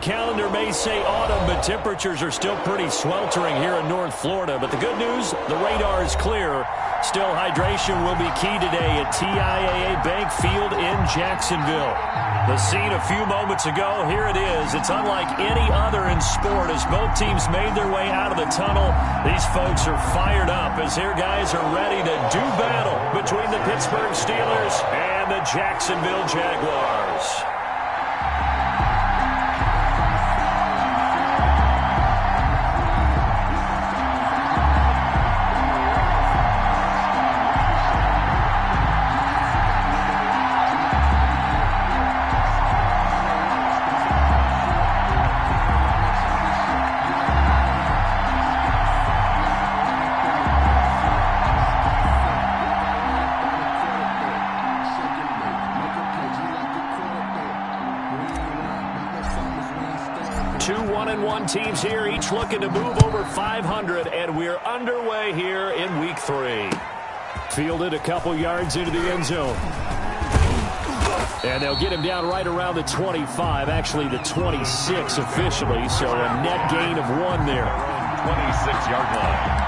calendar may say autumn, but temperatures are still pretty sweltering here in North Florida. But the good news, the radar is clear. Still, hydration will be key today at TIAA Bank Field in Jacksonville. The scene a few moments ago, here it is. It's unlike any other in sport as both teams made their way out of the tunnel. These folks are fired up as their guys are ready to do battle between the Pittsburgh Steelers and the Jacksonville Jaguars. Two 1-1 teams here, each looking to move over 500, and we're underway here in Week 3. Fielded a couple yards into the end zone. And they'll get him down right around the 25, actually the 26 officially, so a net gain of 1 there. 26-yard line.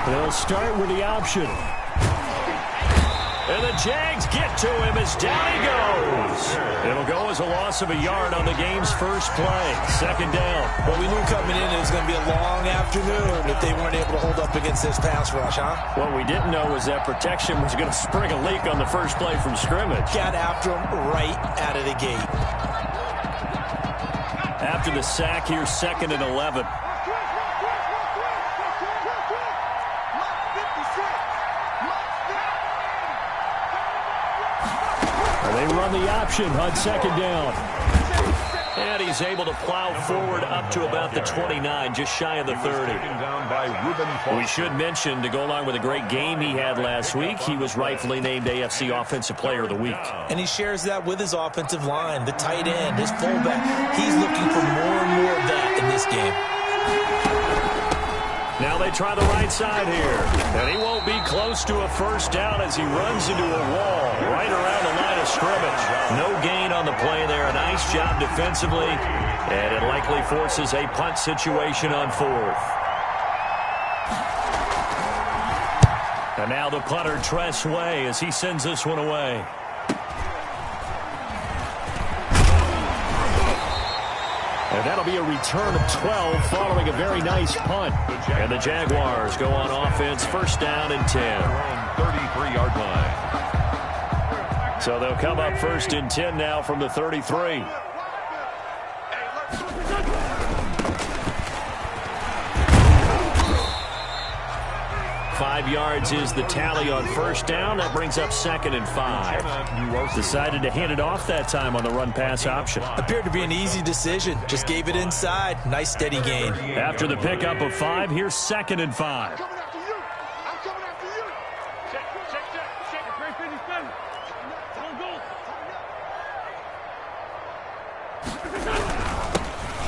They'll start with the option. And the Jags get to him as down he goes. It'll go as a loss of a yard on the game's first play. Second down. Well, we knew coming in it was going to be a long afternoon if they weren't able to hold up against this pass rush, huh? What we didn't know was that protection was going to spring a leak on the first play from scrimmage. Got after him right out of the gate. After the sack, here's 2nd and 11. They run the option on second down. And he's able to plow forward up to about the 29, just shy of the 30. We should mention, to go along with a great game he had last week, he was rightfully named AFC Offensive Player of the Week. And he shares that with his offensive line, the tight end, his fullback. He's looking for more and more of that in this game. Now they try the right side here. And he won't be close to a first down as he runs into a wall right around the line of scrimmage. No gain on the play there. A nice job defensively. And it likely forces a punt situation on 4th. And now the punter, Tress Way, as he sends this one away. And that'll be a return of 12 following a very nice punt. And the Jaguars go on offense, first down and 10. 33-yard line. So they'll come up first and 10 now from the 33. 5 yards is the tally on first down. That brings up 2nd and 5. Decided to hand it off that time on the run-pass option. Appeared to be an easy decision. Just gave it inside. Nice steady gain. After the pickup of 5, here's 2nd and 5.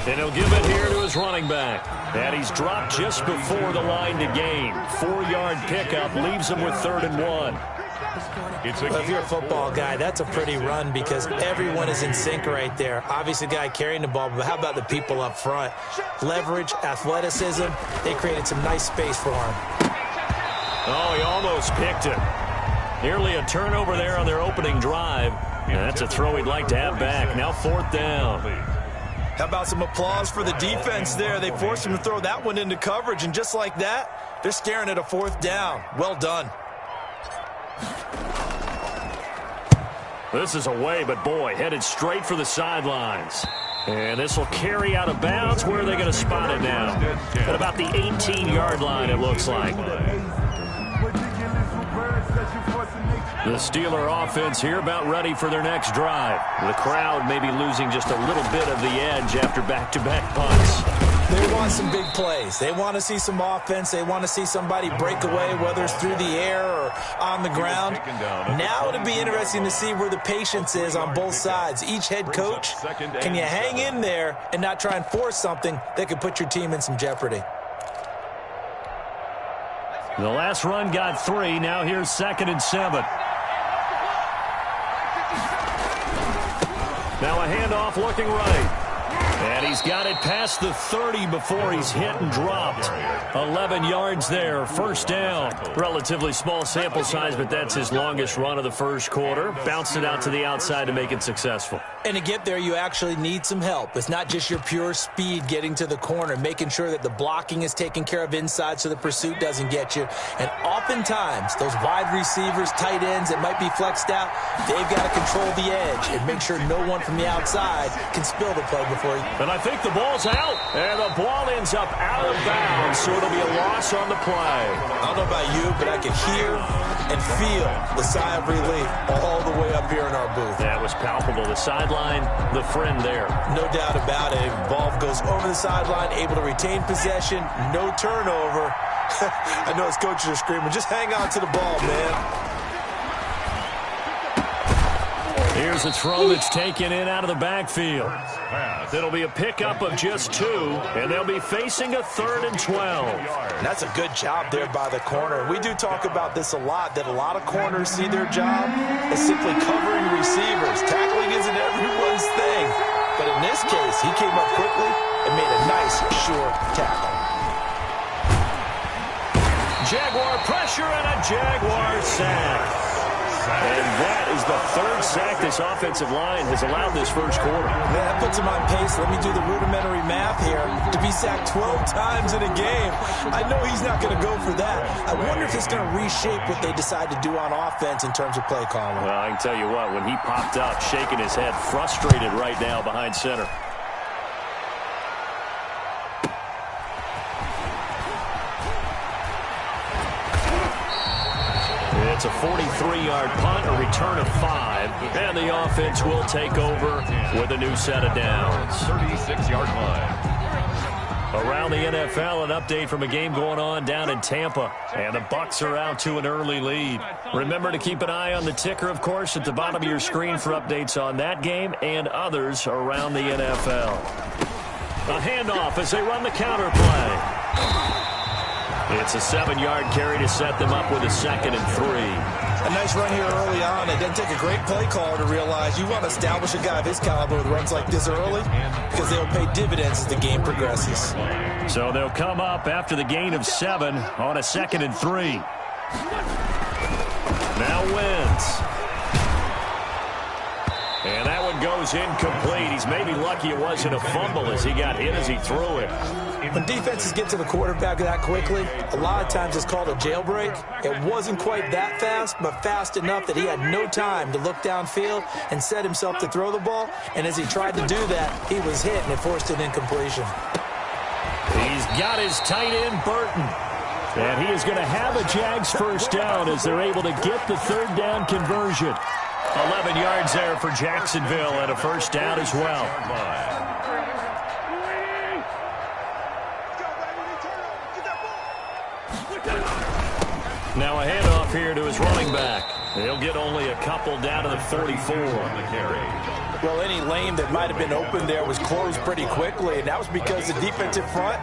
And he'll give it here to his running back. And he's dropped just before the line to gain. 4-yard pickup leaves him with 3rd and 1. Well, if you're a football guy, that's a pretty run because everyone is in sync right there. Obviously, the guy carrying the ball, but how about the people up front? Leverage, athleticism, they created some nice space for him. Oh, he almost picked it. Nearly a turnover there on their opening drive. And that's a throw he'd like to have back. Now 4th down. How about some applause for the defense there? They forced him to throw that one into coverage, and just like that, they're staring at a 4th down. Well done. This is away, but boy, headed straight for the sidelines. And this will carry out of bounds. Where are they going to spot it now? At about the 18-yard line, it looks like. The Steeler offense here about ready for their next drive. The crowd may be losing just a little bit of the edge after back-to-back punts. They want some big plays. They want to see some offense. They want to see somebody break away, whether it's through the air or on the ground. Now it'll be interesting to see where the patience is on both sides. Each head coach, can you hang in there and not try and force something that could put your team in some jeopardy? The last run got 3. Now here's 2nd and 7. Now a handoff looking right. And he's got it past the 30 before he's hit and dropped. 11 yards there, first down. Relatively small sample size, but that's his longest run of the first quarter. Bounced it out to the outside to make it successful. And to get there, you actually need some help. It's not just your pure speed getting to the corner, making sure that the blocking is taken care of inside so the pursuit doesn't get you. And oftentimes, those wide receivers, tight ends that might be flexed out, they've got to control the edge and make sure no one from the outside can spill the play before he... And I think the ball's out. And the ball ends up out of bounds, so it'll be a loss on the play. I don't know about you, but I can hear and feel the sigh of relief all the way up here in our booth. That was palpable. The sideline, the friend there. No doubt about it. Ball goes over the sideline, able to retain possession, no turnover. I know his coaches are screaming, just hang on to the ball, man. Here's a throw that's taken in out of the backfield. It'll be a pickup of just 2, and they'll be facing a 3rd and 12. And that's a good job there by the corner. We do talk about this a lot, that a lot of corners see their job as simply covering receivers. Tackling isn't everyone's thing. But in this case, he came up quickly and made a nice, sure tackle. Jaguar pressure and a Jaguar sack. And that is the 3rd sack this offensive line has allowed this first quarter. That puts him on pace. Let me do the rudimentary math here. To be sacked 12 times in a game, I know he's not going to go for that. I wonder if it's going to reshape what they decide to do on offense in terms of play calling. Well, I can tell you what, when he popped up, shaking his head, frustrated right now behind center. It's a 43-yard punt, a return of 5, and the offense will take over with a new set of downs. 36-yard line. Around the NFL, an update from a game going on down in Tampa, and the Bucs are out to an early lead. Remember to keep an eye on the ticker, of course, at the bottom of your screen for updates on that game and others around the NFL. A handoff as they run the counter play. It's a 7-yard carry to set them up with a 2nd and 3. A nice run here early on. It doesn't take a great play caller to realize you want to establish a guy of his caliber with runs like this early because they'll pay dividends as the game progresses. So they'll come up after the gain of 7 on a 2nd and 3. Now Wentz. And that one goes incomplete. He's maybe lucky it wasn't a fumble as he got hit as he threw it. When defenses get to the quarterback that quickly, a lot of times it's called a jailbreak. It wasn't quite that fast, but fast enough that he had no time to look downfield and set himself to throw the ball. And as he tried to do that, he was hit and it forced an incompletion. He's got his tight end, Burton. And he is going to have a Jags first down as they're able to get the 3rd down conversion. 11 yards there for Jacksonville and a first down as well. Now a handoff here to his running back. He'll get only a couple down to the 44 on the carry. Well, any lane that might have been open there was closed pretty quickly, and that was because the defensive front,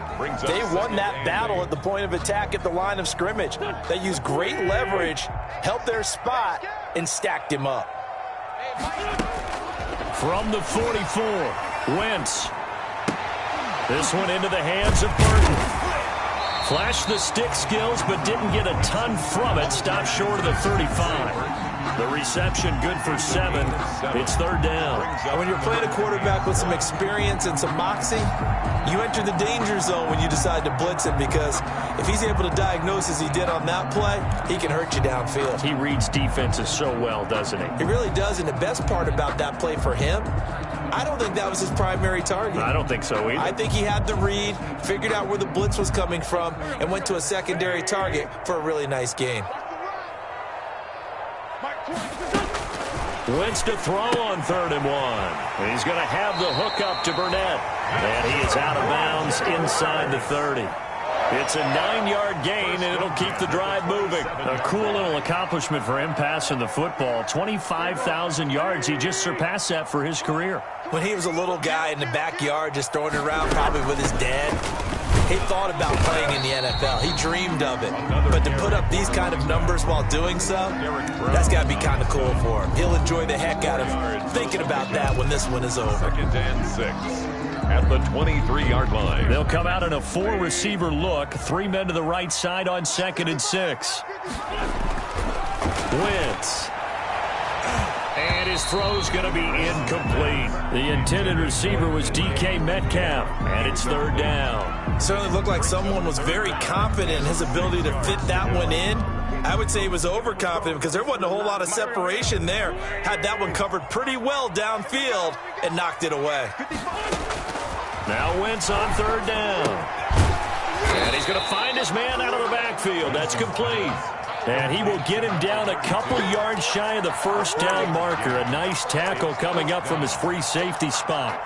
they won that battle at the point of attack at the line of scrimmage. They used great leverage, helped their spot, and stacked him up. From the 44, Wentz. This one into the hands of Burton. Flashed the stick skills, but didn't get a ton from it. Stopped short of the 35. The reception good for 7. It's 3rd down. And when you're playing a quarterback with some experience and some moxie, you enter the danger zone when you decide to blitz him, because if he's able to diagnose as he did on that play, he can hurt you downfield. He reads defenses so well, doesn't he? He really does, and the best part about that play for him, I don't think that was his primary target. I don't think so either. I think he had the read, figured out where the blitz was coming from, and went to a secondary target for a really nice gain. Wentz to throw on 3rd and 1. He's going to have the hook up to Burnett. And he is out of bounds inside the 30. It's a 9-yard gain, and it'll keep the drive moving. A cool little accomplishment for him passing the football. 25,000 yards. He just surpassed that for his career. When he was a little guy in the backyard just throwing it around probably with his dad, he thought about playing in the NFL. He dreamed of it. But to put up these kind of numbers while doing so, that's got to be kind of cool for him. He'll enjoy the heck out of thinking about that when this one is over. 2nd and 6. At the 23-yard line. They'll come out in a 4-receiver look. 3 men to the right side on 2nd and 6. Wentz. And his throw's going to be incomplete. The intended receiver was DK Metcalf, and it's 3rd down. Certainly looked like someone was very confident in his ability to fit that one in. I would say he was overconfident because there wasn't a whole lot of separation there. Had that one covered pretty well downfield and knocked it away. Now Wentz on 3rd down. And he's going to find his man out of the backfield. That's complete. And he will get him down a couple yards shy of the 1st down marker. A nice tackle coming up from his free safety spot.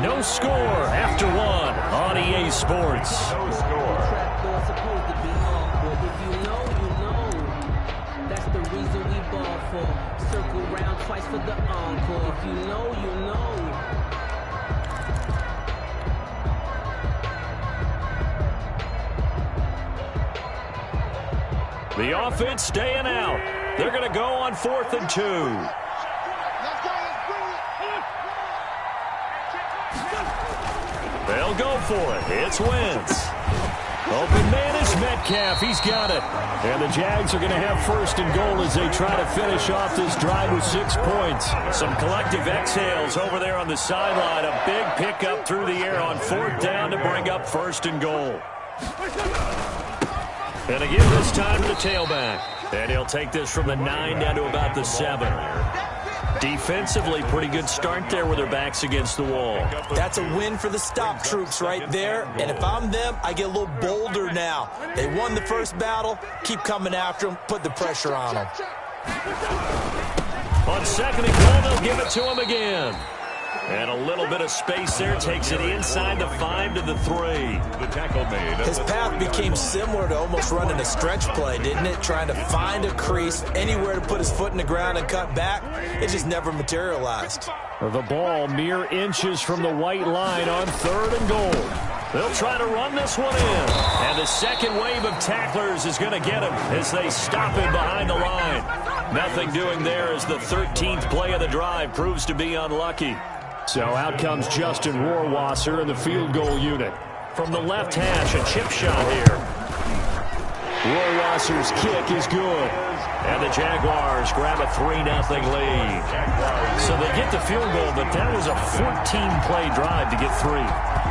No score after 1 on EA Sports. No score. That's the reason we ball for. Circle round twice for the encore. If you know, you know. The offense staying out. They're going to go on 4th and 2. They'll go for it. It's Wentz. Open man is Metcalf. He's got it. And the Jags are going to have 1st and goal as they try to finish off this drive with 6 points. Some collective exhales over there on the sideline. A big pickup through the air on 4th down to bring up 1st and goal. And again this time to the tailback. And he'll take this from the 9 down to about the 7. Defensively, pretty good start there with their backs against the wall. That's a win for the stop troops right there. And if I'm them, I get a little bolder now. They won the first battle. Keep coming after them. Put the pressure on them. On 2nd and goal, they'll give it to him again. And a little bit of space there. Takes it inside the 5 to the 3. The tackle made. His path became similar to almost running a stretch play, didn't it? Trying to find a crease, anywhere to put his foot in the ground and cut back. It just never materialized. The ball mere inches from the white line on 3rd and goal. They'll try to run this one in. And the second wave of tacklers is going to get him as they stop him behind the line. Nothing doing there as the 13th play of the drive proves to be unlucky. So out comes Justin Rohrwasser in the field goal unit. From the left hash, a chip shot here. Rohrwasser's kick is good. And the Jaguars grab a 3-0 lead. So they get the field goal, but that was a 14-play drive to get 3.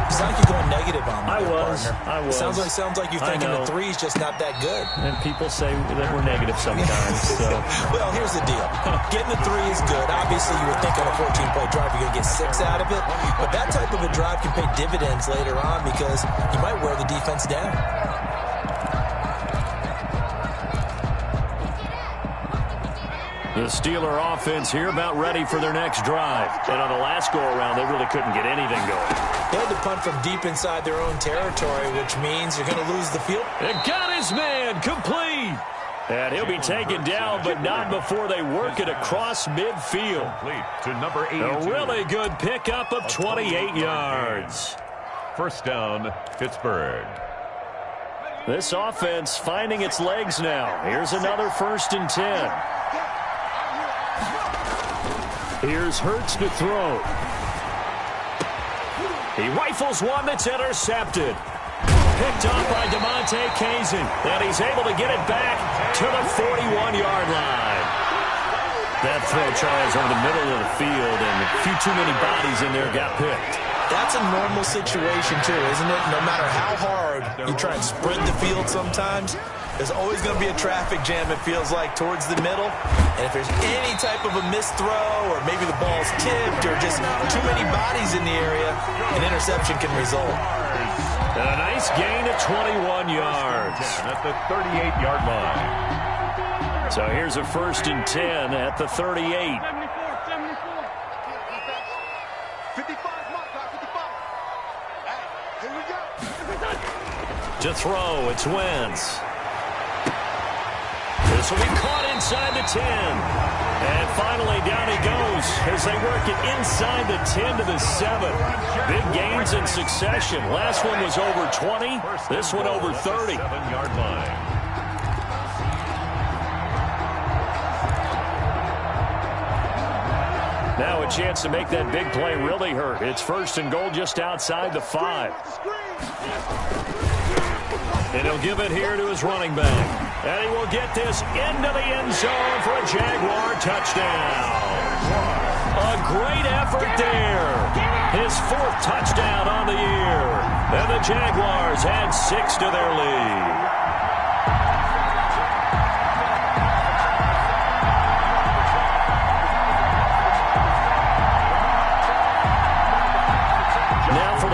It's like you're going negative on me. I was. Sounds like you're thinking the 3's just not that good. And people say that we're negative sometimes. So. Well, here's the deal. Getting the 3 is good. Obviously, you would think on a 14-play drive you're going to get 6 out of it. But that type of a drive can pay dividends later on because you might wear the defense down. The Steeler offense here about ready for their next drive. And on the last go-around, they really couldn't get anything going. They had to punt from deep inside their own territory, which means you're going to lose the field. And got his man complete. And he'll be taken down, but not before they work it across midfield. Complete to number 82. A really good pickup of 28 yards. 1st down, Pittsburgh. This offense finding its legs now. Here's another 1st and 10. Here's Hurts to throw. He rifles one that's intercepted. Picked off by DeMonte Kazin. And he's able to get it back to the 41-yard line. That throw, Charles, over the middle of the field, and a few too many bodies in there got picked. That's a normal situation, too, isn't it? No matter how hard you try and spread the field sometimes, There's always going to be a traffic jam, it feels like, towards the middle. And if there's any type of a missed throw or maybe the ball's tipped or just too many bodies in the area, an interception can result. And a nice gain of 21 yards. At the 38-yard line. So here's a 1st and 10 at the 38. 54. 55, mark, 55. Hey, here we go. To throw, it's Wentz. This will be caught inside the 10. And finally, down he goes as they work it inside the 10 to the 7. Big gains in succession. Last one was over 20. This one over 30. 7-yard line. Now a chance to make that big play really hurt. It's 1st and goal just outside the 5. And he'll give it here to his running back. And he will get this into the end zone for a Jaguar touchdown. A great effort there. His 4th touchdown on the year. And the Jaguars add 6 to their lead.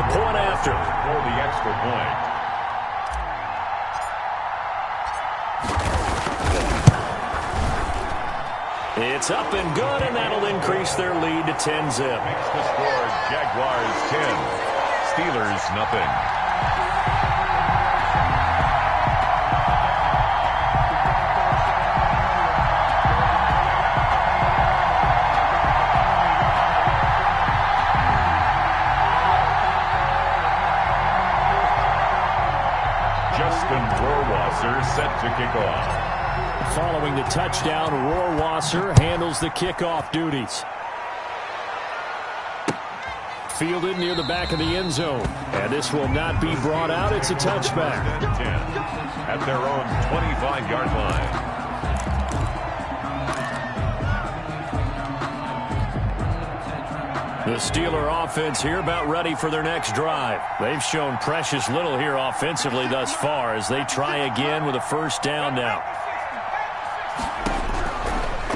Point after. For the extra point. It's up and good, and that'll increase their lead to 10-zip. Makes the score Jaguars 10. Steelers nothing. Set to kick off. Following the touchdown, Rohrwasser handles the kickoff duties. Fielded near the back of the end zone. And this will not be brought out. It's a touchback. 10 at their own 25-yard line. The Steeler offense here about ready for their next drive. They've shown precious little here offensively thus far as they try again with a 1st down now.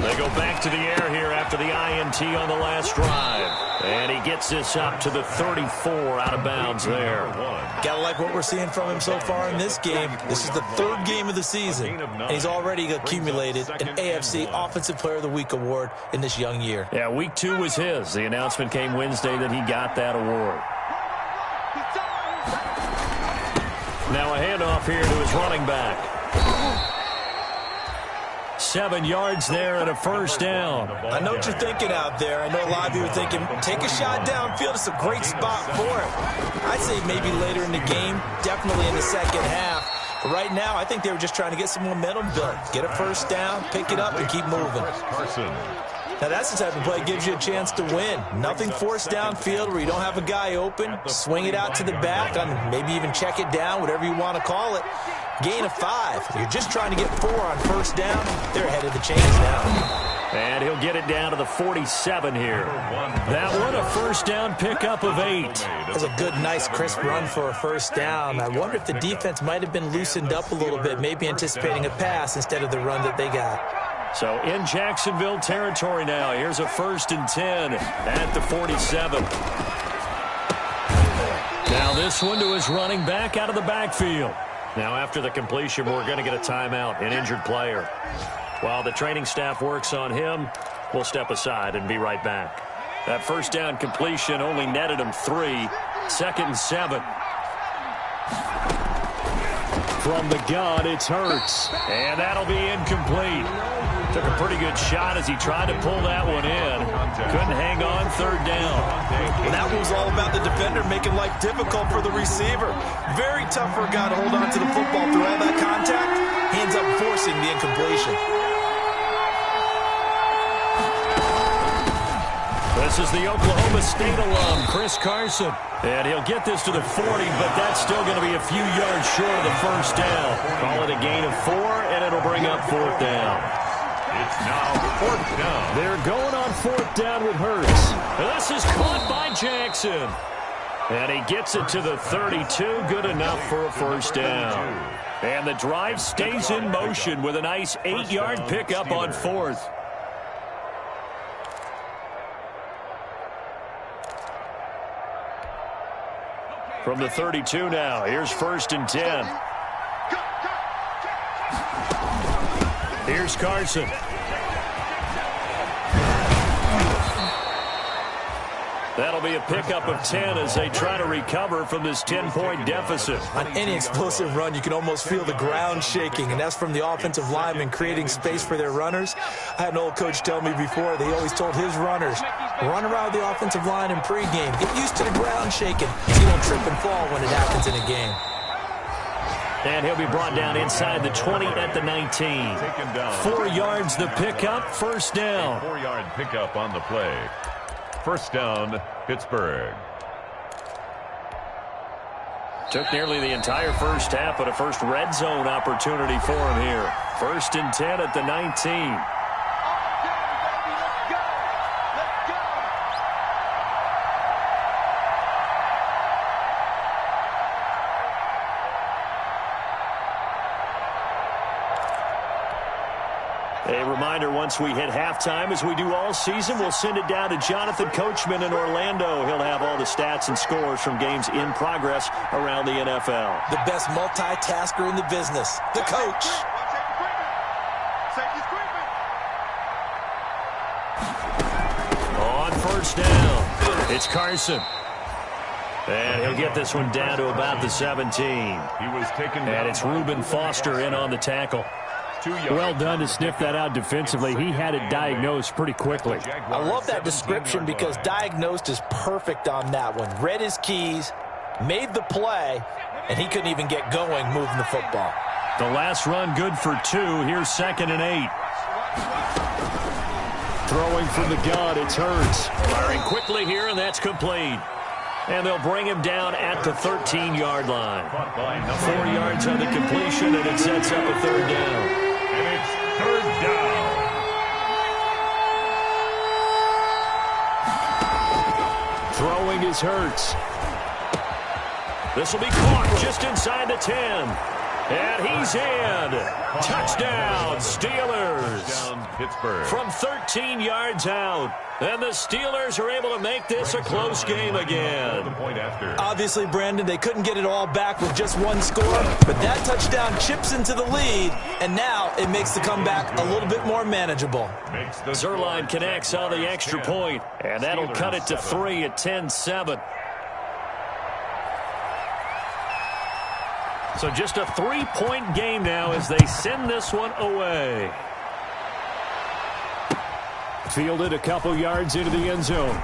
They go back to the air here after the INT on the last drive. And he gets this up to the 34 out of bounds there. Gotta like what we're seeing from him so far in this game. This is the 3rd game of the season, and he's already accumulated an AFC Offensive Player of the Week award in this young year. Yeah, week 2 was his. The announcement came Wednesday that he got that award. Now a handoff here to his running back. 7 yards there and a 1st down. I know what you're thinking out there. I know a lot of you are thinking, take a shot downfield. It's a great spot for it. I'd say maybe later in the game, definitely in the second half. But right now, I think they were just trying to get some momentum built. Get a 1st down, pick it up, and keep moving. Now, that's the type of play that gives you a chance to win. Nothing forced downfield where you don't have a guy open. Swing it out to the back, maybe even check it down, whatever you want to call it. Gain of 5. You're just trying to get 4 on 1st down. They're ahead of the chains now. And he'll get it down to the 47 here. That one, a 1st down pickup of 8. That's a good, nice, crisp run for a 1st down. I wonder if the defense might have been loosened up a little bit, maybe anticipating a pass instead of the run that they got. So in Jacksonville territory now. Here's a 1st and 10 at the 47. Now this one to his running back out of the backfield. Now after the completion, we're going to get a timeout, an injured player. While the training staff works on him, we'll step aside and be right back. That 1st down completion only netted him 3. 2nd and 7. From the gun, it's Hurts. And that'll be incomplete. Took a pretty good shot as he tried to pull that one in. Couldn't hang on 3rd down. Well, that was all about the defender making life difficult for the receiver. Very tough for a guy to hold on to the football through all that contact. He ends up forcing the incompletion. This is the Oklahoma State alum, Chris Carson. And he'll get this to the 40, but that's still going to be a few yards short of the 1st down. Call it a gain of 4, and it'll bring up 4th down. It's now 4th down. They're going on 4th down with Hurts. This is caught by Jackson. And he gets it to the 32. Good enough for a 1st down. And the drive stays in motion with a nice 8-yard pickup on 4th. From the 32 now, here's 1st and 10. Here's Carson. That'll be a pickup of 10 as they try to recover from this 10-point deficit. On any explosive run, you can almost feel the ground shaking, and that's from the offensive linemen creating space for their runners. I had an old coach tell me before, they always told his runners, run around the offensive line in pregame. Get used to the ground shaking so you don't trip and fall when it happens in a game. And he'll be brought down inside the 20 at the 19. 4 yards the pickup, 1st down. 4-yard pickup on the play. 1st down, Pittsburgh. Took nearly the entire first half, but a first red zone opportunity for him here. 1st and 10 at the 19. A reminder, once we hit halftime, as we do all season, we'll send it down to Jonathan Coachman in Orlando. He'll have all the stats and scores from games in progress around the NFL. The best multitasker in the business, the coach. On 1st down, it's Carson. And he'll get this one down to about the 17. He was taken down. And it's Reuben Foster in on the tackle. Well done to sniff that out defensively. He had it diagnosed pretty quickly. I love that description because diagnosed is perfect on that one. Read his keys, made the play, and he couldn't even get going moving the football. The last run good for 2. Here's 2nd and 8. Throwing from the gun, it's Hurts. Firing quickly here, and that's complete. And they'll bring him down at the 13-yard line. 4 yards on the completion, and it sets up a 3rd down. And it's 3rd down. Throwing is Hurts. This will be caught just inside the 10. And he's in. Touchdown, Steelers. Down Pittsburgh. From 13 yards out. And the Steelers are able to make this a close game again. The point after. Obviously, Brandon, they couldn't get it all back with just one score, but that touchdown chips into the lead, and now it makes the comeback a little bit more manageable. Zerline connects on the extra point, and that'll cut it to 3 at 10-7. So just a 3-point game now as they send this one away. Fielded a couple yards into the end zone.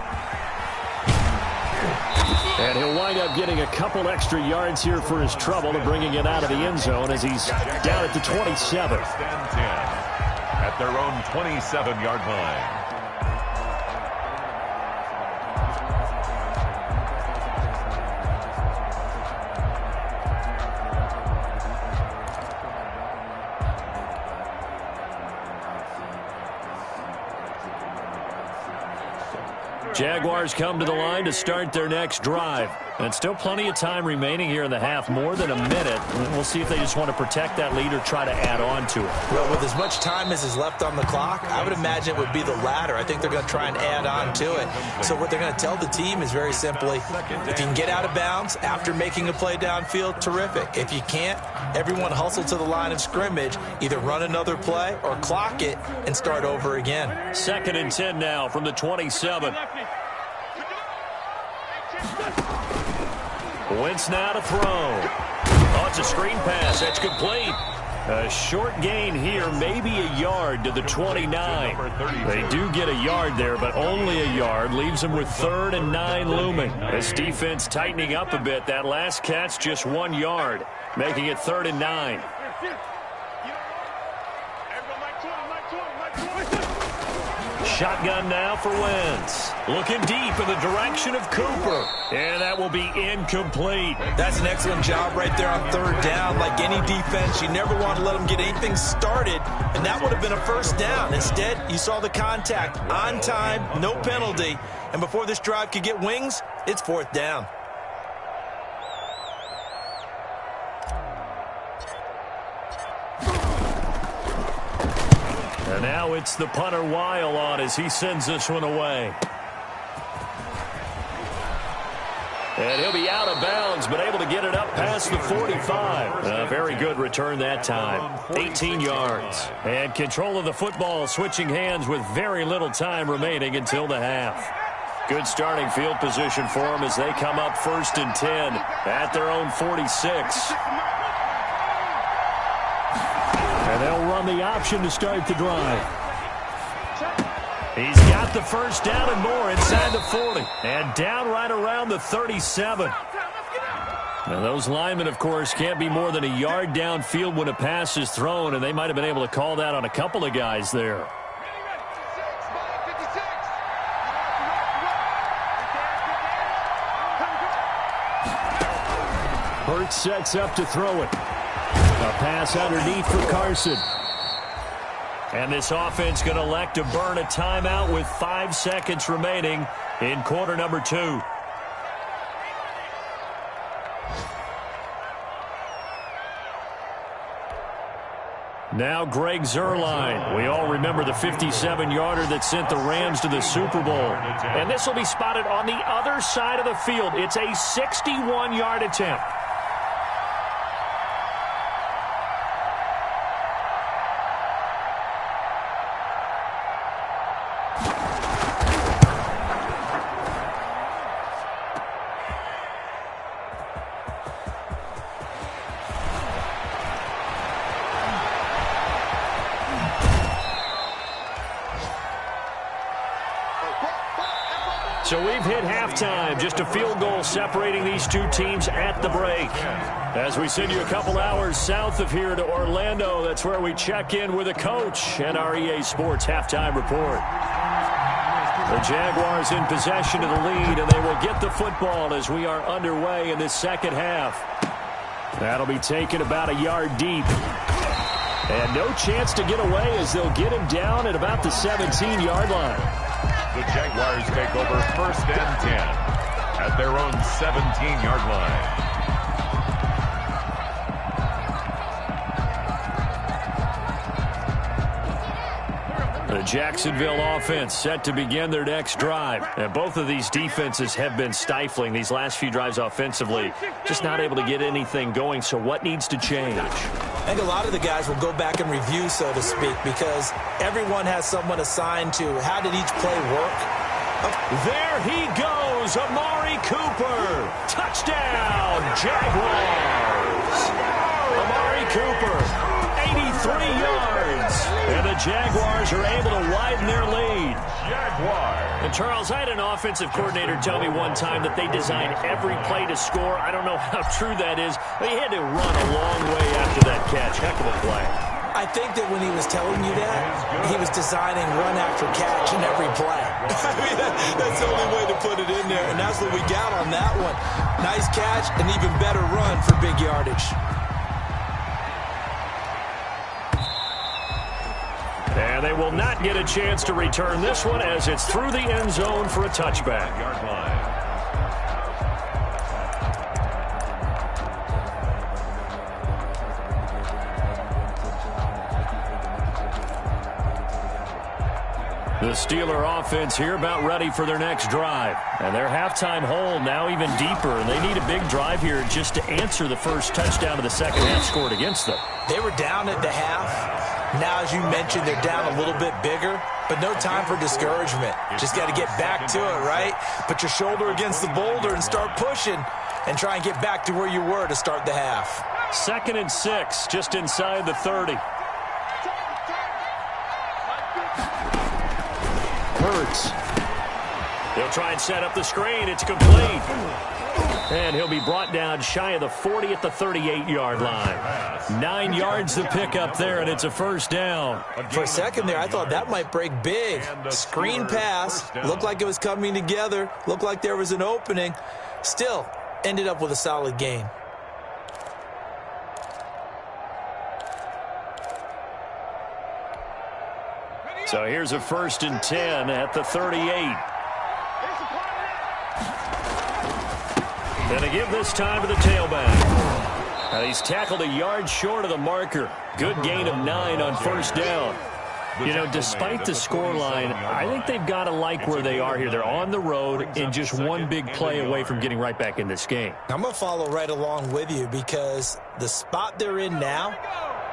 And he'll wind up getting a couple extra yards here for his trouble to bringing it out of the end zone as he's down at the 27. At their own 27-yard line. Jaguars come to the line to start their next drive. And still plenty of time remaining here in the half, more than a minute. We'll see if they just want to protect that lead or try to add on to it. Well, with as much time as is left on the clock, I would imagine it would be the latter. I think they're going to try and add on to it. So what they're going to tell the team is very simply, if you can get out of bounds after making a play downfield, terrific. If you can't, everyone hustle to the line of scrimmage, either run another play or clock it and start over again. 2nd and 10 now from the 27. Wentz now to throw. Oh, it's a screen pass. That's complete. A short gain here, maybe a yard to the 29. They do get a yard there, but only a yard. Leaves them with 3rd and 9 looming. This defense tightening up a bit. That last catch just 1 yard, making it 3rd and 9. Shotgun now for Wentz. Looking deep in the direction of Cooper. And that will be incomplete. That's an excellent job right there on 3rd down. Like any defense, you never want to let them get anything started, and that would have been a 1st down. Instead, you saw the contact on time, no penalty, and before this drive could get wings, it's 4th down. now it's the punter Weil on as he sends this one away. And he'll be out of bounds, but able to get it up past the 45. A very good return that time. 18 yards. And control of the football switching hands with very little time remaining until the half. Good starting field position for them as they come up 1st and 10 at their own 46. And they'll run the option to start the drive. He's got the first down and more inside the 40. And down right around the 37. Now those linemen, of course, can't be more than a yard downfield when a pass is thrown, and they might have been able to call that on a couple of guys there. Hurts sets up to throw it. A pass underneath for Carson. And this offense going to elect to burn a timeout with 5 seconds remaining in quarter number 2. Now Greg Zuerlein. We all remember the 57-yarder that sent the Rams to the Super Bowl. And this will be spotted on the other side of the field. It's a 61-yard attempt. So we've hit halftime, just a field goal separating these two teams at the break. As we send you a couple hours south of here to Orlando, that's where we check in with a coach and our EA Sports halftime report. The Jaguars in possession of the lead, and they will get the football as we are underway in this second half. That'll be taken about a yard deep. And no chance to get away as they'll get him down at about the 17-yard line. The Jaguars take over 1st and 10 at their own 17-yard line. The Jacksonville offense set to begin their next drive. And both of these defenses have been stifling these last few drives offensively. Just not able to get anything going, so what needs to change? I think a lot of the guys will go back and review, so to speak, because everyone has someone assigned to how did each play work. There he goes, Amari Cooper. Touchdown, Jaguars. Amari Cooper, 83 yards. And the Jaguars are able to widen their lead. Jaguars. And Charles, I had an offensive coordinator tell me one time that they design every play to score. I don't know how true that is, but he had to run a long way after that catch. Heck of a play. I think that when he was telling you that, he was designing run after catch in every play. I mean, that's the only way to put it in there, and that's what we got on that one. Nice catch, an even better run for big yardage. And they will not get a chance to return this one as it's through the end zone for a touchback. Yard line. The Steeler offense here about ready for their next drive. And their halftime hole now even deeper, and they need a big drive here just to answer the first touchdown of the second half scored against them. They were down at the half. Now, as you mentioned, they're down a little bit bigger, but no time for discouragement. Just got to get back to it, right? Put your shoulder against the boulder and start pushing and try and get back to where you were to start the half. 2nd and 6, just inside the 30. Hurts. He'll try and set up the screen. It's complete. And he'll be brought down shy of the 40 at the 38-yard line. 9 yards to pick up there, and it's a first down. For a second there, I thought that might break big. Screen pass. Looked like it was coming together. Looked like there was an opening. Still, ended up with a solid gain. So here's a 1st and 10 at the 38. And they give this time to the tailback. Now he's tackled a yard short of the marker. Good gain of 9 on first down. You know, despite the scoreline, I think they've got to like where they are here. They're on the road and just one big play away from getting right back in this game. I'm going to follow right along with you because the spot they're in now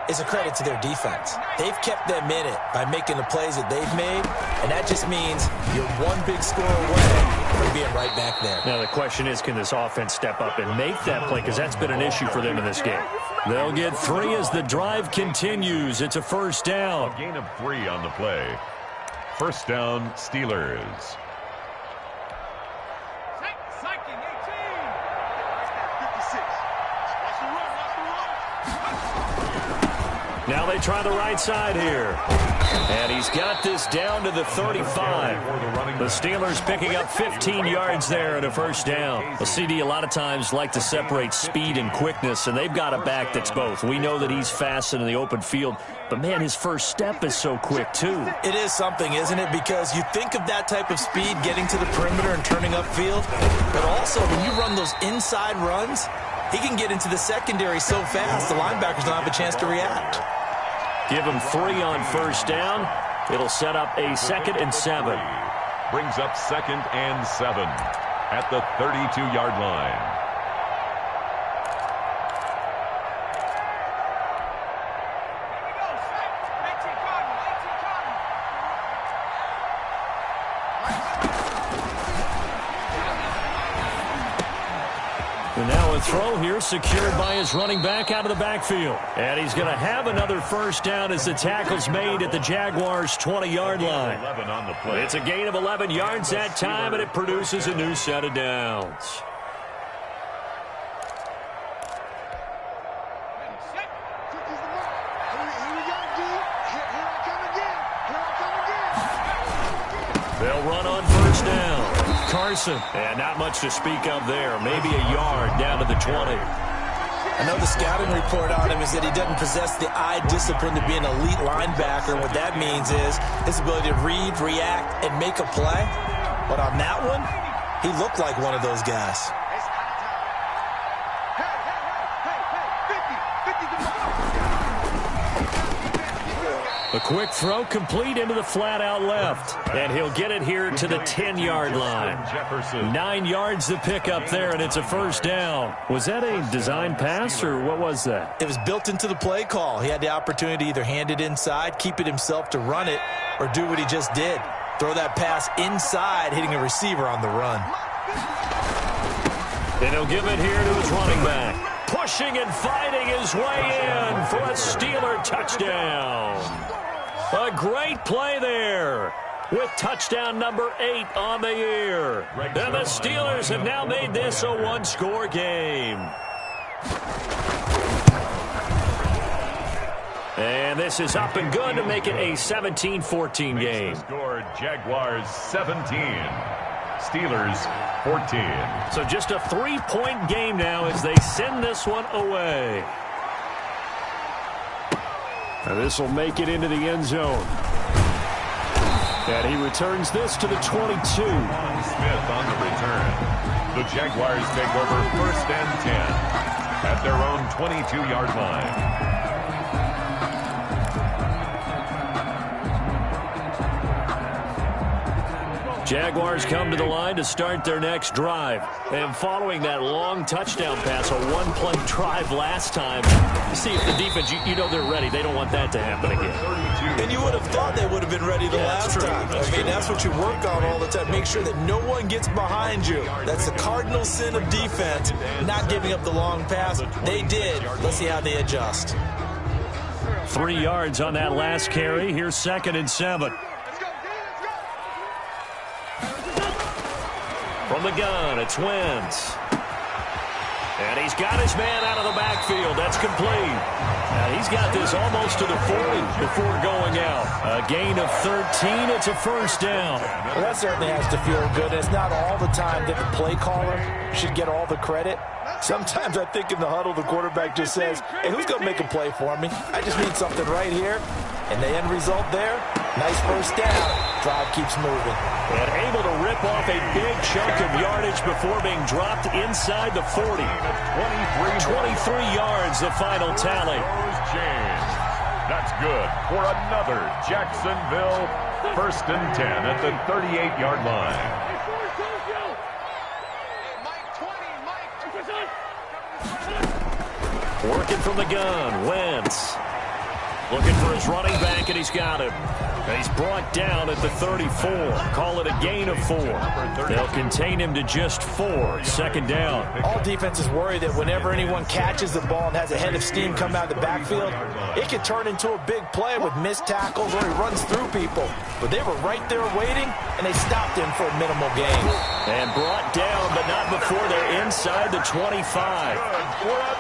is a credit to their defense. They've kept them in it by making the plays that they've made, and that just means you're one big score away from being right back there. Now the question is, can this offense step up and make that play? Because that's been an issue for them in this game. They'll get 3 as the drive continues. It's a first down. A gain of 3 on the play. First down, Steelers. Now they try the right side here. And he's got this down to the 35. The Steelers picking up 15 yards there and a first down. The CD a lot of times like to separate speed and quickness, and they've got a back that's both. We know that he's fast in the open field, but, man, his first step is so quick, too. It is something, isn't it? Because you think of that type of speed getting to the perimeter and turning upfield, but also when you run those inside runs, he can get into the secondary so fast the linebackers don't have a chance to react. Give him 3 on first down. It'll set up a 2nd and 7. Brings up 2nd and 7 at the 32-yard line. And now a throw here secured by his running back out of the backfield. And he's going to have another first down as the tackle's made at the Jaguars' 20-yard line. It's a gain of 11 yards that time, and it produces a new set of downs. They'll run on first down. Carson, and not much to speak of there. Maybe a yard down to the 20. I know the scouting report on him is that he doesn't possess the eye discipline to be an elite linebacker. What that means is his ability to read, react, and make a play. But on that one, he looked like one of those guys. A quick throw complete into the flat out left. And he'll get it here to the 10-yard line. 9 yards to pick up there, and it's a first down. Was that a design pass, or what was that? It was built into the play call. He had the opportunity to either hand it inside, keep it himself to run it, or do what he just did. Throw that pass inside, hitting a receiver on the run. And he'll give it here to his running back. Pushing and fighting his way in for a Steeler touchdown. A great play there with touchdown number 8 on the year. And the Steelers have now made this a one-score game. And this is up and good to make it a 17-14 game. Score Jaguars 17, Steelers 14. So just a 3-point game now as they send this one away. And this will make it into the end zone. And he returns this to the 22. Smith on the return. The Jaguars take over 1st and 10 at their own 22-yard line. Jaguars come to the line to start their next drive. And following that long touchdown pass, a one-play drive last time, you see if the defense, you know they're ready. They don't want that to happen again. And you would have thought they would have been ready the last time. That's what you work on all the time. Make sure that no one gets behind you. That's the cardinal sin of defense, not giving up the long pass. They did. Let's see how they adjust. 3 yards on that last carry. Here's 2nd and 7. From the gun, it's Wentz. And he's got his man out of the backfield. That's complete. And he's got this almost to the 40 before going out. A gain of 13. It's a first down. Well, that certainly has to feel good. It's not all the time that the play caller should get all the credit. Sometimes I think in the huddle, the quarterback just says, hey, who's going to make a play for me? I just need something right here. And the end result there, nice first down. Drive keeps moving. And able to rip off a big chunk of yardage before being dropped inside the 40. 23 yards, the final tally. That's good for another Jacksonville 1st and 10 at the 38-yard line. Working from the gun, Wentz. Looking for his running back, and he's got him. And he's brought down at the 34. Call it a gain of 4. They'll contain him to just 4. 2nd down. All defenses worry that whenever anyone catches the ball and has a head of steam come out of the backfield, it can turn into a big play with missed tackles or he runs through people. But they were right there waiting, and they stopped him for a minimal gain. And brought down, but not before they're inside the 25.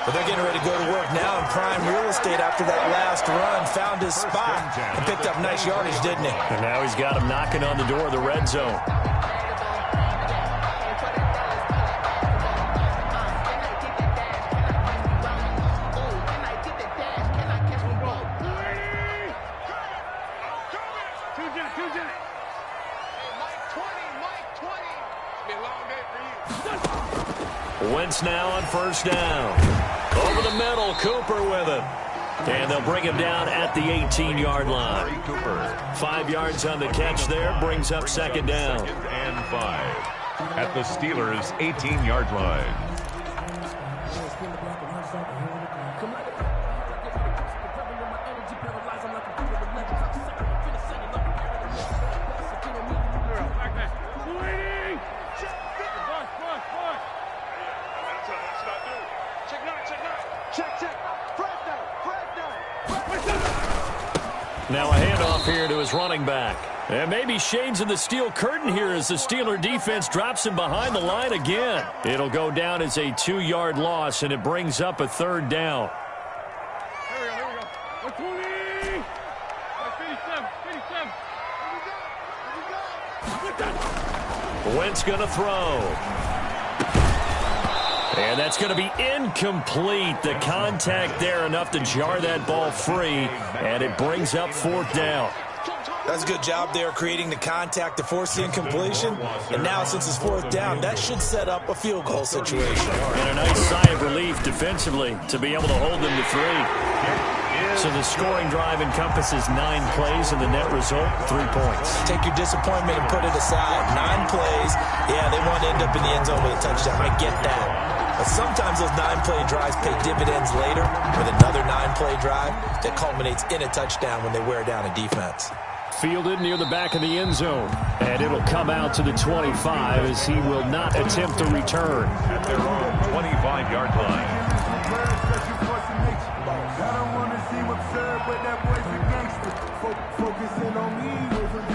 But they're getting ready to go to work now in prime real estate after that last run. Found his spot and picked up nice yardage, didn't he? And now he's got him knocking on the door of the red zone. Wentz now on 1st down. Over the middle, Cooper with it. And they'll bring him down at the 18-yard line. 5 yards on the catch there, brings up 2nd down. 2nd and 5 at the Steelers' 18-yard line. Now a handoff here to his running back. And maybe shades of the steel curtain here as the Steeler defense drops him behind the line again. It'll go down as a 2-yard loss, and it brings up a 3rd down. Here we go. 120. 57. Wentz going to throw. And that's going to be incomplete. The contact there enough to jar that ball free, and it brings up 4th down. That's a good job there creating the contact to force the incompletion. And now since it's 4th down, that should set up a field goal situation. And a nice sigh of relief defensively to be able to hold them to 3. So the scoring drive encompasses 9 plays, and the net result, 3 points. Take your disappointment and put it aside. 9 plays. Yeah, they want to end up in the end zone with a touchdown. I get that. But sometimes those 9-play drives pay dividends later with another 9-play drive that culminates in a touchdown when they wear down a defense. Fielded near the back of the end zone. And it'll come out to the 25 as he will not attempt the return. At their own 25-yard line.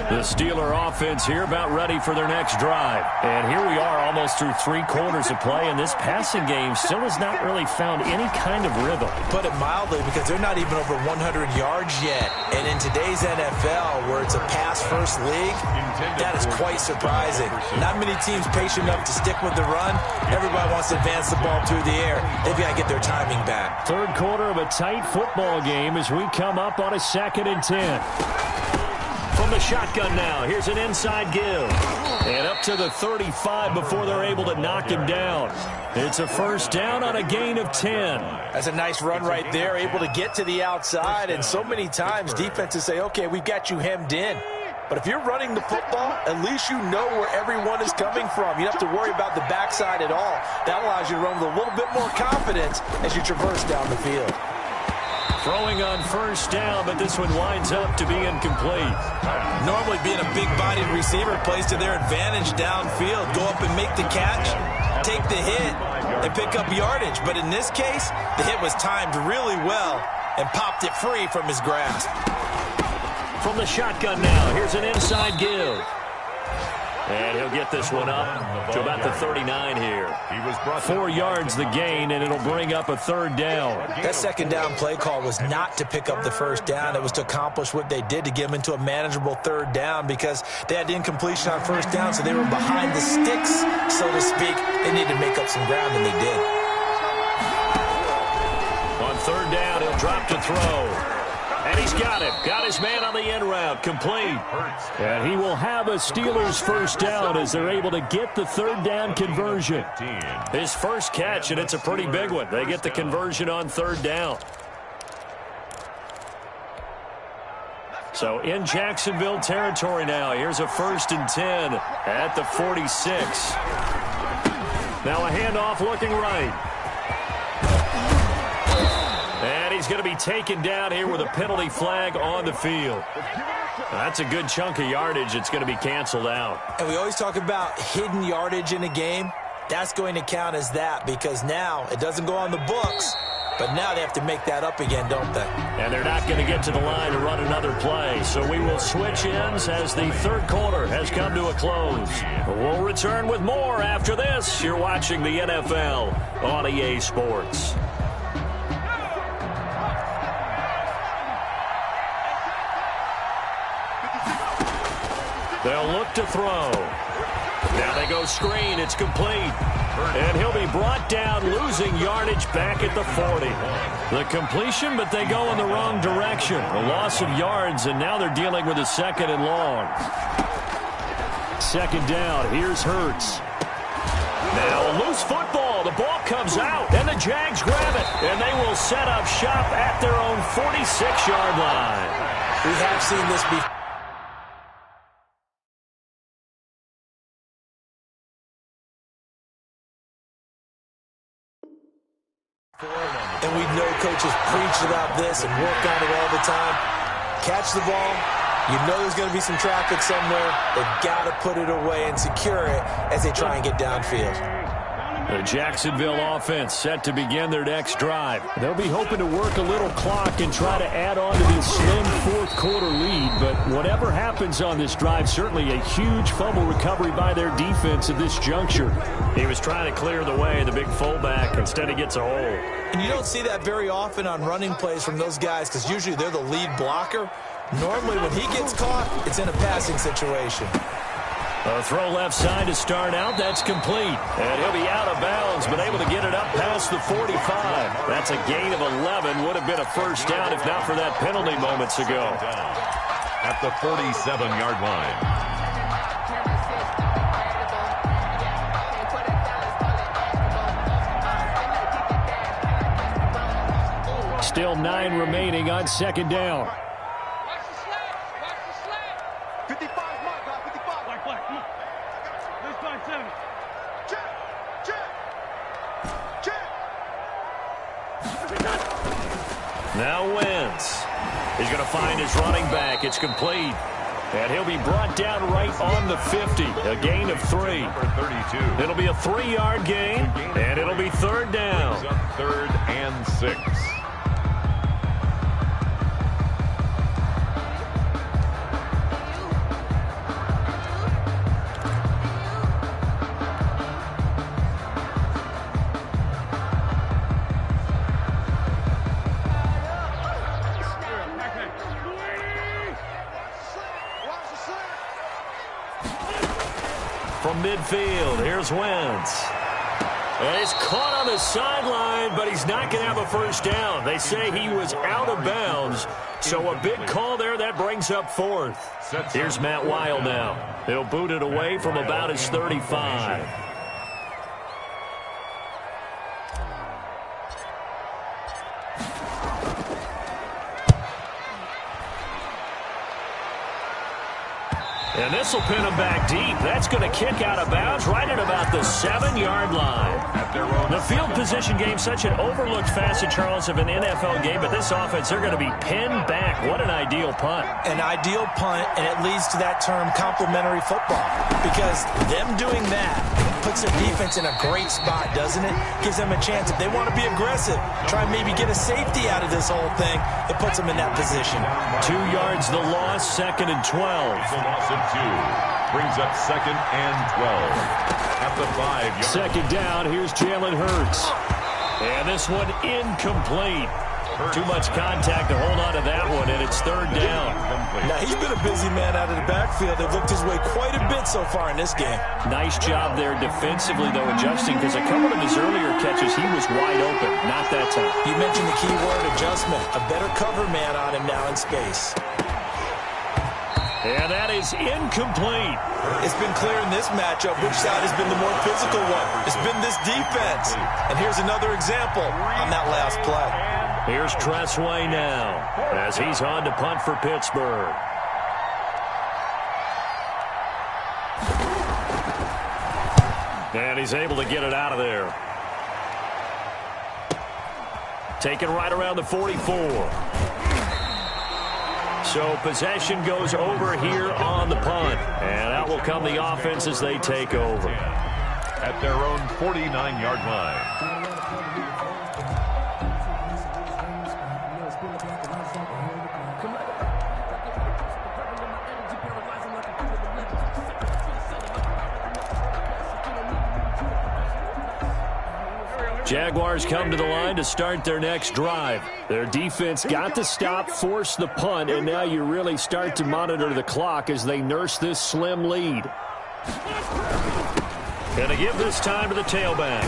The Steeler offense here about ready for their next drive. And here we are almost through 3 quarters of play, and this passing game still has not really found any kind of rhythm. Put it mildly, because they're not even over 100 yards yet. And in today's NFL, where it's a pass-first league, that is quite surprising. Not many teams patient enough to stick with the run. Everybody wants to advance the ball through the air. They've got to get their timing back. 3rd quarter of a tight football game as we come up on a 2nd and 10. From the shotgun now, here's an inside give. And up to the 35 before they're able to knock him down. It's a 1st down on a gain of 10. That's a nice run right there, able to get to the outside. And so many times defenses say, okay, we've got you hemmed in. But if you're running the football, at least you know where everyone is coming from. You don't have to worry about the backside at all. That allows you to run with a little bit more confidence as you traverse down the field. Throwing on 1st down, but this one winds up to be incomplete. Normally being a big-bodied receiver plays to their advantage downfield. Go up and make the catch, take the hit, and pick up yardage. But in this case, the hit was timed really well and popped it free from his grasp. From the shotgun now, here's an inside give. And he'll get this one up to about the 39 here. 4 yards the gain, and it'll bring up a 3rd down. That 2nd down play call was not to pick up the 1st down. It was to accomplish what they did to get them into a manageable 3rd down because they had incompletion on 1st down, so they were behind the sticks, so to speak. They needed to make up some ground, and they did. On 3rd down, he'll drop to throw. And he's got it. Got his man on the end route. Complete. And he will have a Steelers 1st down as they're able to get the 3rd down conversion. His first catch, and it's a pretty big one. They get the conversion on 3rd down. So in Jacksonville territory now. Here's a 1st and 10 at the 46. Now a handoff looking right. And he's going to be taken down here with a penalty flag on the field. That's a good chunk of yardage. It's going to be canceled out. And we always talk about hidden yardage in a game. That's going to count as that because now it doesn't go on the books, but now they have to make that up again, don't they? And they're not going to get to the line to run another play. So we will switch ends as the third quarter has come to a close. We'll return with more after this. You're watching the NFL on EA Sports. They'll look to throw. Now they go screen. It's complete. And he'll be brought down, losing yardage back at the 40. The completion, but they go in the wrong direction. A loss of yards, and now they're dealing with a 2nd and long. 2nd down. Here's Hurts. Now a loose football. The ball comes out, and the Jags grab it. And they will set up shop at their own 46-yard line. We have seen this before. And we know coaches preach about this and work on it all the time. Catch the ball. You know there's going to be some traffic somewhere. They've got to put it away and secure it as they try and get downfield. The Jacksonville offense set to begin their next drive. They'll be hoping to work a little clock and try to add on to this slim fourth-quarter lead. But whatever happens on this drive, certainly a huge fumble recovery by their defense at this juncture. He was trying to clear the way, the big fullback. Instead, he gets a hole. And you don't see that very often on running plays from those guys because usually they're the lead blocker. Normally, when he gets caught, it's in a passing situation. A throw left side to start out. That's complete. And he'll be out of bounds, but able to get it up past the 45. That's a gain of 11. Would have been a first down if not for that penalty moments ago. At the 47-yard line. Still 9 remaining on 2nd down. 55, mark, 55. Black, come on. This 5-7. Check. Now Wentz. He's going to find his running back. It's complete. And he'll be brought down right on the 50. A gain of 3. Number 32. It'll be a 3-yard gain, and it'll be 3rd down. 3rd and 6. From midfield, here's Wentz. And he's caught on the sideline, but he's not going to have a first down. They say he was out of bounds, so a big call there. That brings up 4th. Here's Matt Weil now. He'll boot it away from about his 35. And this will pin him back deep. That's going to kick out of bounds right at about the 7-yard line. The field position game, such an overlooked facet, Charles, of an NFL game, but this offense, they're going to be pinned back. What an ideal punt. An ideal punt, and it leads to that term complementary football, because them doing that puts their defense in a great spot, doesn't it? Gives them a chance. If they want to be aggressive, try and maybe get a safety out of this whole thing, it puts them in that position. 2 yards the loss, 2nd and 12. The loss of 2 brings up 2nd and 12 at the 5-yard. 2nd down, here's Jalen Hurts. And this one incomplete. Too much contact to hold on to that one, and it's 3rd down. Now, he's been a busy man out of the backfield. They've looked his way quite a bit so far in this game. Nice job there defensively, though, adjusting, because a couple of his earlier catches, he was wide open. Not that time. You mentioned the key word, adjustment. A better cover man on him now in space. And that is incomplete. It's been clear in this matchup which side has been the more physical one. It's been this defense. And here's another example on that last play. Here's Tressway now as he's on to punt for Pittsburgh. And he's able to get it out of there. Taken right around the 44. So possession goes over here on the punt. And out will come the offense as they take over. At their own 49-yard line. Jaguars come to the line to start their next drive. Their defense got the stop, forced the punt, and now you really start to monitor the clock as they nurse this slim lead. Going to give this time to the tailback.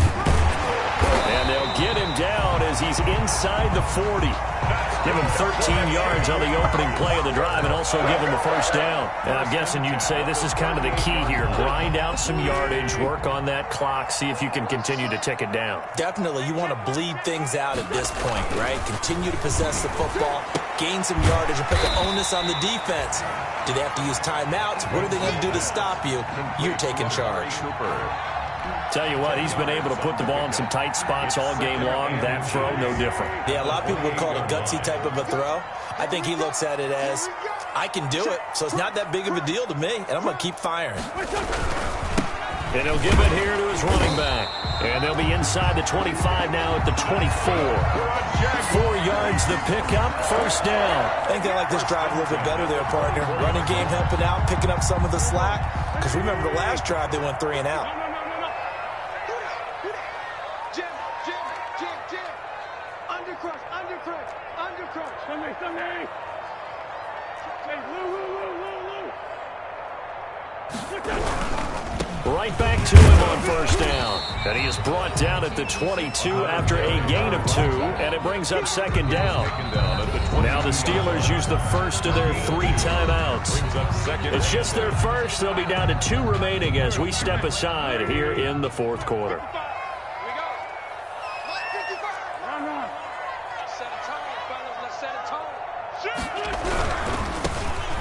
And they'll get him down as he's inside the 40. Give him 13 yards on the opening play of the drive and also give him a first down. And I'm guessing you'd say this is kind of the key here. Grind out some yardage, work on that clock, see if you can continue to tick it down. Definitely. You want to bleed things out at this point, right? Continue to possess the football, gain some yardage, and put the onus on the defense. Do they have to use timeouts? What are they going to do to stop you? You're taking charge. Tell you what, he's been able to put the ball in some tight spots all game long. That throw, no different. Yeah, a lot of people would call it a gutsy type of a throw. I think he looks at it as, I can do it, so it's not that big of a deal to me, and I'm going to keep firing. And he'll give it here to his running back. And they'll be inside the 25 now at the 24. 4 yards the pickup, first down. I think they like this drive a little bit better there, partner. Running game helping out, picking up some of the slack. Because remember the last drive, they went 3 and out. Right back to him on first down. And he is brought down at the 22 after a gain of 2, and it brings up second down. Now the Steelers use the first of their 3 timeouts. It's just their first. They'll be down to 2 remaining as we step aside here in the fourth quarter.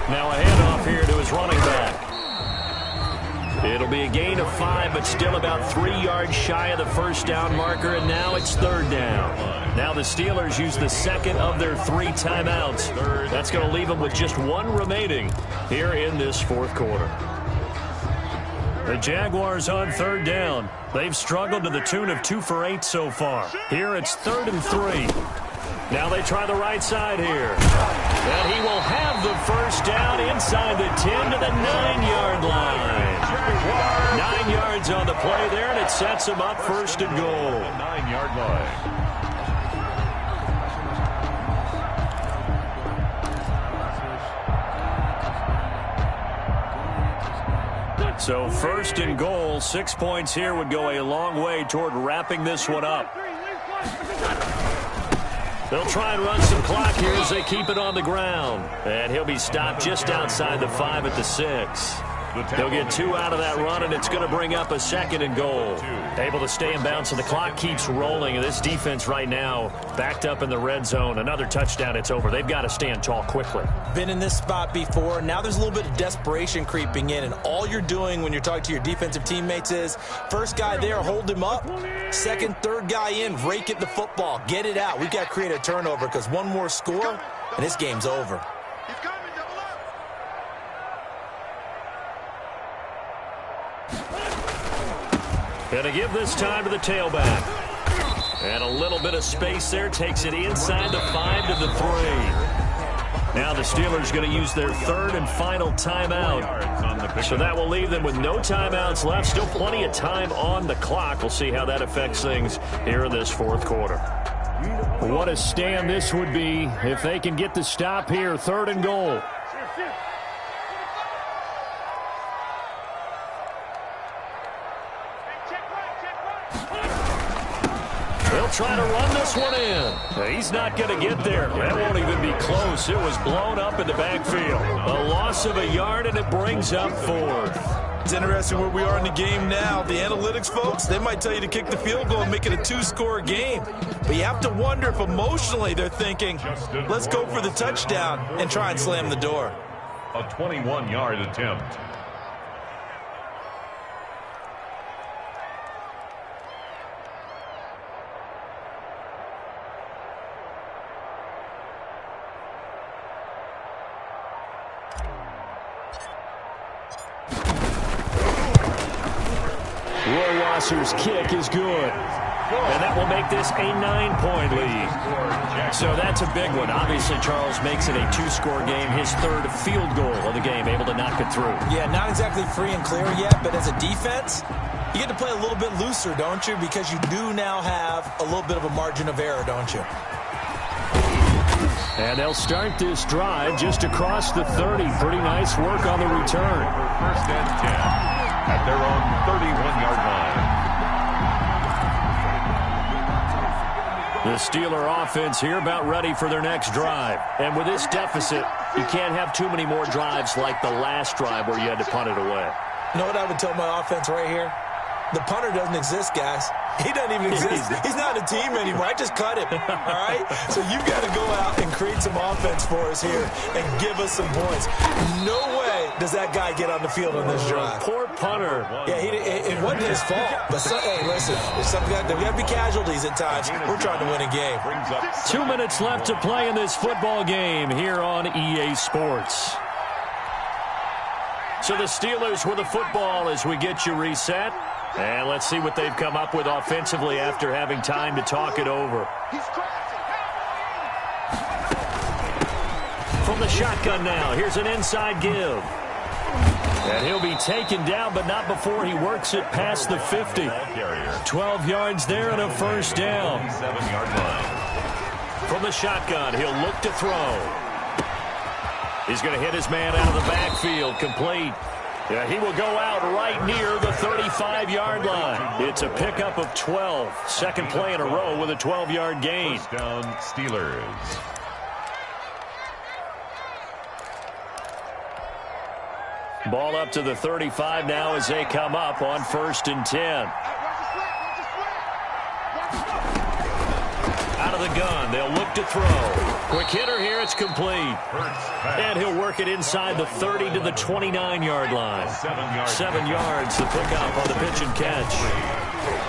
Now a handoff here to his running back. It'll be a gain of 5, but still about 3 yards shy of the first down marker, and now it's third down. Now the Steelers use the second of their 3 timeouts. That's going to leave them with just 1 remaining here in this fourth quarter. The Jaguars on third down. They've struggled to the tune of 2 for 8 so far. Here it's 3rd and 3. Now they try the right side here. And he will have the first down inside the 10 to the 9-yard line. 9 yards on the play there, and it sets him up first and goal. 9-yard line. So first and goal, 6 points here would go a long way toward wrapping this one up. They'll try and run some clock here as they keep it on the ground. And he'll be stopped just outside the 5 at the 6. They'll get 2 out of that run, and it's going to bring up a 2nd and goal. Able to stay in bounds, and the clock keeps rolling. And this defense right now backed up in the red zone. Another touchdown, it's over. They've got to stand tall quickly. Been in this spot before. Now there's a little bit of desperation creeping in, and all you're doing when you're talking to your defensive teammates is first guy there, hold him up. Second, third guy in, rake at the football. Get it out. We've got to create a turnover because one more score, and this game's over. Going to give this time to the tailback. And a little bit of space there. Takes it inside the 5 to the 3. Now the Steelers going to use their 3rd and final timeout. So that will leave them with no timeouts left. Still plenty of time on the clock. We'll see how that affects things here in this fourth quarter. What a stand this would be if they can get the stop here. 3rd and goal. Trying to run this one in. He's not going to get there. That won't even be close. It was blown up in the backfield. A loss of a yard, and it brings up 4th. It's interesting where we are in the game now. The analytics folks, they might tell you to kick the field goal and make it a 2-score game. But you have to wonder if emotionally they're thinking, let's go for the touchdown and try and slam the door. A 21-yard attempt. Wasser's kick is good. And that will make this a 9-point lead. So that's a big one. Obviously, Charles makes it a 2-score game. His third field goal of the game, able to knock it through. Yeah, not exactly free and clear yet, but as a defense, you get to play a little bit looser, don't you? Because you do now have a little bit of a margin of error, don't you? And they'll start this drive just across the 30. Pretty nice work on the return. First and 10 at their own 31-yard line. The Steeler offense here about ready for their next drive. And with this deficit, you can't have too many more drives like the last drive where you had to punt it away. You know what I would tell my offense right here? The punter doesn't exist, guys. He doesn't even exist. He's not a team anymore. I just cut him, all right? So you've got to go out and create some offense for us here and give us some points. No way does that guy get on the field on this drive. Poor punter. Yeah, it wasn't his fault. But, hey, listen, there's got to be casualties at times. We're trying to win a game. 2 minutes left to play in this football game here on EA Sports. So the Steelers with the football as we get you reset. And let's see what they've come up with offensively after having time to talk it over. From the shotgun now, here's an inside give. And he'll be taken down, but not before he works it past the 50. 12 yards there and a first down. 7-yard line. From the shotgun, he'll look to throw. He's going to hit his man out of the backfield, complete. Yeah, he will go out right near the 35-yard line. It's a pickup of 12. Second play in a row with a 12-yard gain. First down, Steelers. Ball up to the 35 now as they come up on 1st and 10. Out of the gun, they'll look to throw. Quick hitter here, it's complete. And he'll work it inside the 30 to the 29-yard line. 7 yards, the pickup on the pitch and catch.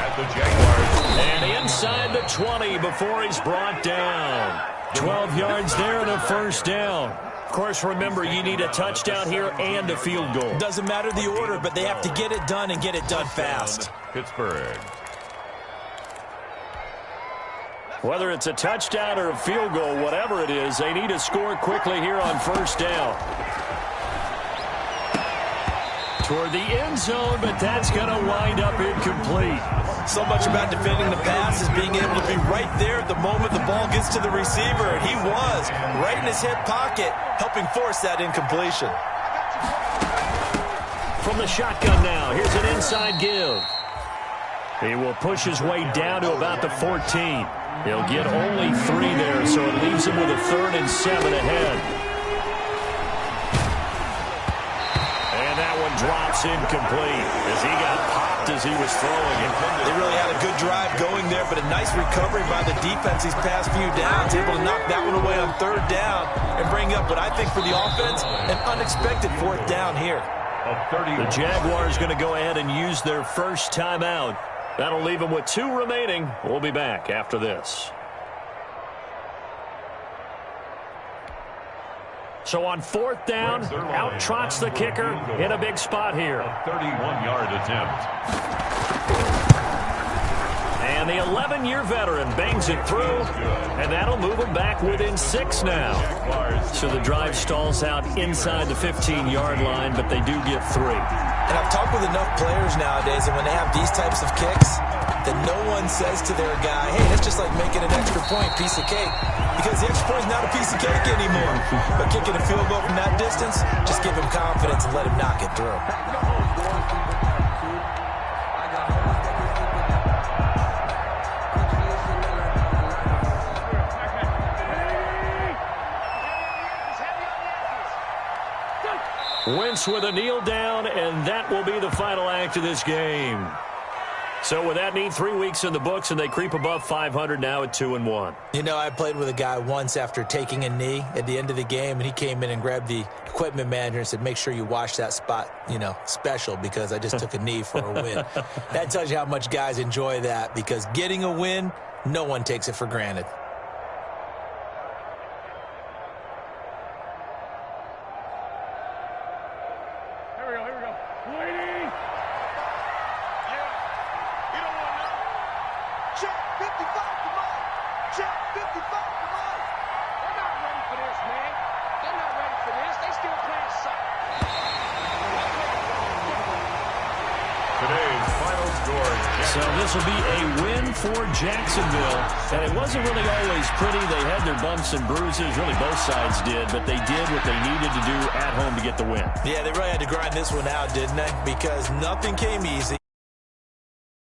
At the Jaguars. And inside the 20 before he's brought down. 12 yards there and a first down. Of course, remember, you need a touchdown here and a field goal. Doesn't matter the order, but they have to get it done and get it done fast. Pittsburgh. Whether it's a touchdown or a field goal, whatever it is, they need to score quickly here on first down. Toward the end zone, but that's going to wind up incomplete. So much about defending the pass is being able to be right there at the moment the ball gets to the receiver, and he was right in his hip pocket, helping force that incompletion. From the shotgun now, here's an inside give. He will push his way down to about the 14. He'll get only 3 there, so it leaves him with a 3rd and 7 ahead. And that one drops incomplete as he got popped as he was throwing it. They really had a good drive going there, but a nice recovery by the defense these past few downs, able to knock that one away on 3rd down and bring up what I think for the offense, an unexpected 4th down here. The Jaguars going to go ahead and use their first timeout. That'll leave them with 2 remaining. We'll be back after this. So on 4th down, out trots the kicker in a big spot here. A 31-yard attempt. And the 11-year veteran bangs it through, and that'll move him back within 6 now. So the drive stalls out inside the 15-yard line, but they do get 3. And I've talked with enough players nowadays, and when they have these types of kicks, that no one says to their guy, hey, that's just like making an extra point, piece of cake. Because the extra point is not a piece of cake anymore. But kicking a field goal from that distance, just give him confidence and let him knock it through. Giants with a kneel down, and that will be the final act of this game. So with that neat 3 weeks in the books, and they creep above 500 now at 2-1. You know, I played with a guy once after taking a knee at the end of the game, and he came in and grabbed the equipment manager and said, make sure you wash that spot, special, because I just took a knee for a win. That tells you how much guys enjoy that, because getting a win, no one takes it for granted. So this will be a win for Jacksonville. And it wasn't really always pretty. They had their bumps and bruises. Really, both sides did. But they did what they needed to do at home to get the win. Yeah, they really had to grind this one out, didn't they? Because nothing came easy.